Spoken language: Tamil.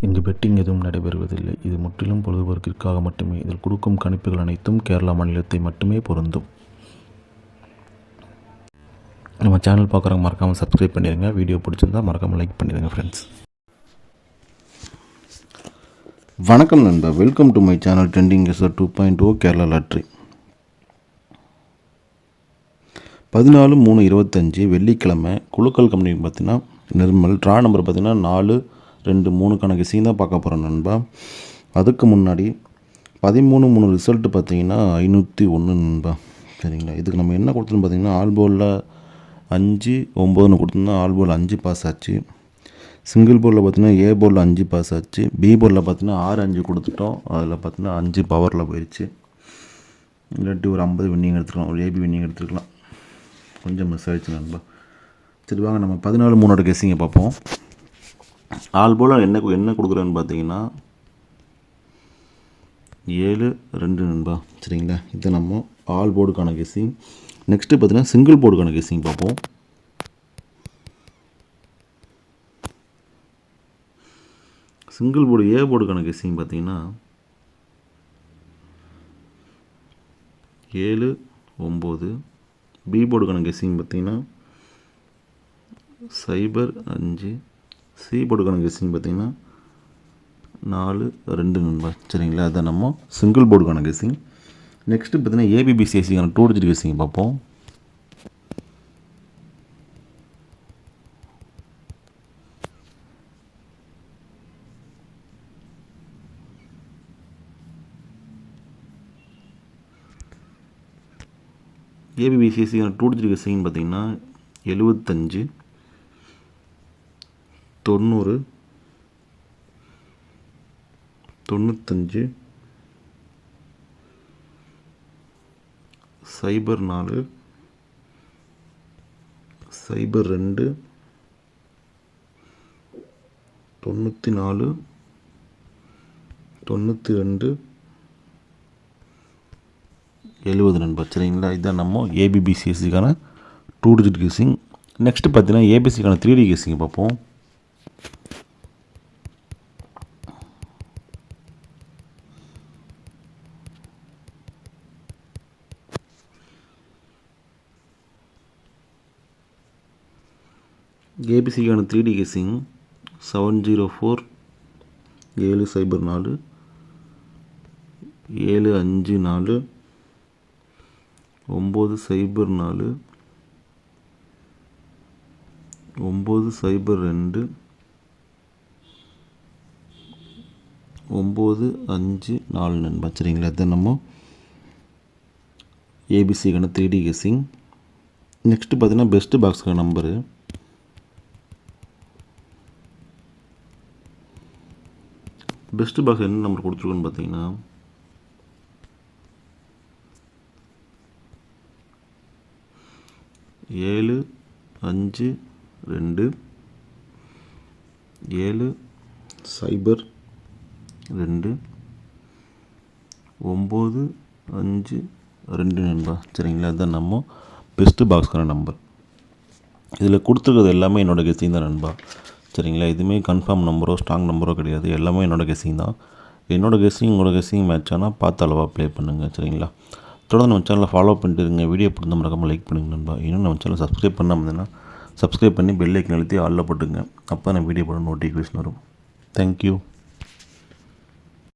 இங்கு பெட்டிங் எதுவும் நடைபெறுவதில்லை. இது முற்றிலும் பொழுதுபோக்கிற்காக மட்டுமே. இதில் கொடுக்கும் கணிப்புகள் அனைத்தும் கேரளா மாநிலத்தை மட்டுமே பொருந்தும். நம்ம சேனல் பார்க்குறவங்க மறக்காமல் சப்ஸ்கிரைப் பண்ணிடுங்க. வீடியோ பிடிச்சிருந்தா மறக்காமல் லைக் பண்ணிடுங்க ஃப்ரெண்ட்ஸ். வணக்கம் நண்பா, welcome to my channel trending SR 2.0 Kerala lottery. 14/3/25 வெள்ளிக்கிழமை குலுக்கல் கம்பெனி பார்த்தீங்கன்னா நிர்மல் ட்ரா நம்பர் பார்த்தீங்கன்னா 4, 2, 3 கணக்கு சீன் தான் பார்க்க போகிறோம் நண்பா. அதுக்கு முன்னாடி 13/3 ரிசல்ட்டு பார்த்தீங்கன்னா 501 நண்பா. சரிங்களா, இதுக்கு நம்ம என்ன கொடுத்தோன்னு பார்த்தீங்கன்னா ஆல்போலில் 5, 9 கொடுத்துருந்தோம். ஆல்போல் 5 பாஸ் ஆச்சு. சிங்கிள் போர்டில் பார்த்தீங்கன்னா ஏ போர்டில் 5 பாஸ் ஆச்சு. பி போர்டில் பார்த்தீங்கன்னா 6, 5 கொடுத்துட்டோம். அதில் பார்த்தீங்கன்னா 5 பவரில் போயிடுச்சு. இல்லாட்டி ஒரு 50 வின்னிங் எடுத்துக்கலாம், ஒரு ஏபி வின்னிங் எடுத்துக்கலாம். கொஞ்சம் மிஸ் ஆகிடுச்சு நண்பா. சரி வாங்க நம்ம 14/3 கெஸ்ஸிங்கை பார்ப்போம். ஆல் போல் என்ன கொடுக்குறேன்னு பார்த்தீங்கன்னா 7, 2 நண்பா. சரிங்களா, இதை நம்ம ஆல் போர்டுக்கான கெஸ்ஸிங். நெக்ஸ்ட்டு பார்த்தீங்கன்னா சிங்கிள் போர்டுக்கான கெஸ்ஸிங் பார்ப்போம். சிங்கிள் போர்டு ஏ போர்டுக்கான கெஸ்ஸிங் பார்த்தீங்கன்னா 7, 9. பி போர்டுக்கான கெஸ்ஸிங் பார்த்தீங்கன்னா 0, 5. சி போர்டுக்கான கெஸ்ஸிங் பார்த்தீங்கன்னா 4, 2 நண்பா. சரிங்களா, அதான் நம்ம சிங்கிள் போர்டுக்கான கெஸ்ஸிங். நெக்ஸ்ட்டு பார்த்தீங்கன்னா ஏபிபிசிஎஸ்சிக்கான 2 டிஜிட் கெஸ்ஸிங் பார்ப்போம். ஏபிபிசிஎஸ்சிக்கான 2 டிஜிட் கெஸ்ஸிங் பார்த்தீங்கன்னா 75, 90, 95, 04, 02, 94, 92, 70 நண்பா. சரிங்களா, இதுதான் நம்ம ஏபிபிசிஎஸ்சிக்கான 2 டிஜிட் கெஸ்ஸிங். நெக்ஸ்ட்டு பார்த்தீங்கன்னா ஏபிசிக்கான 3D கெஸ்ஸிங் பார்ப்போம். ஏபிசிக்கான 3D கெஸ்ஸிங் 704, 704, 754, 904, 902, 954 நண்பா. சரிங்களா, இதை நம்ம ஏபிசிக்கான 3D கெஸ்ஸிங். நெக்ஸ்ட்டு பார்த்தீங்கன்னா பெஸ்ட்டு பாக்ஸுக்கான நம்பரு. பெஸ்ட்டு பாக்ஸ் என்ன நம்பர் கொடுத்துருக்கோன்னு பார்த்தீங்கன்னா 7, 5, 2, 7, 0, 2, 9, 5, 2 நண்பா. சரிங்களா, அதுதான் நம்ம பெஸ்ட்டு பாக்ஸ்க்கான நம்பர். இதில் கொடுத்துருக்கிறது எல்லாமே என்னோடய கெஸ்ஸிங் தான் நண்பா. சரிங்களா, இதுவுமே கன்ஃபார்ம் நம்பரோ ஸ்ட்ராங் நம்பரோ கிடையாது, எல்லாமே என்னோடய கெஸ்ஸிங் தான். என்னோடய கெஸ்ஸிங் உங்களோட கெஸ்ஸிங் மேட்ச் ஆனால் பார்த்து அளவாக ப்ளே பண்ணுங்கள். சரிங்களா, தொடர்ந்து நம்ம சேனலை ஃபாலோ பண்ணிட்டு இருங்க. வீடியோ பிடிச்ச மறக்காமல் லைக் பண்ணுங்கள் நண்பா. இன்னும் நம்ம சேனல் சப்ஸ்கிரைப் பண்ணாமல் இருந்ததுன்னா சப்ஸ்கிரைப் பண்ணி பெல் ஐக்கன் அழுத்தி ஆல்ல போட்டுங்க. அப்போ தான் வீடியோ போட நோட்டிஃபிகேஷன் வரும். தேங்க்யூ.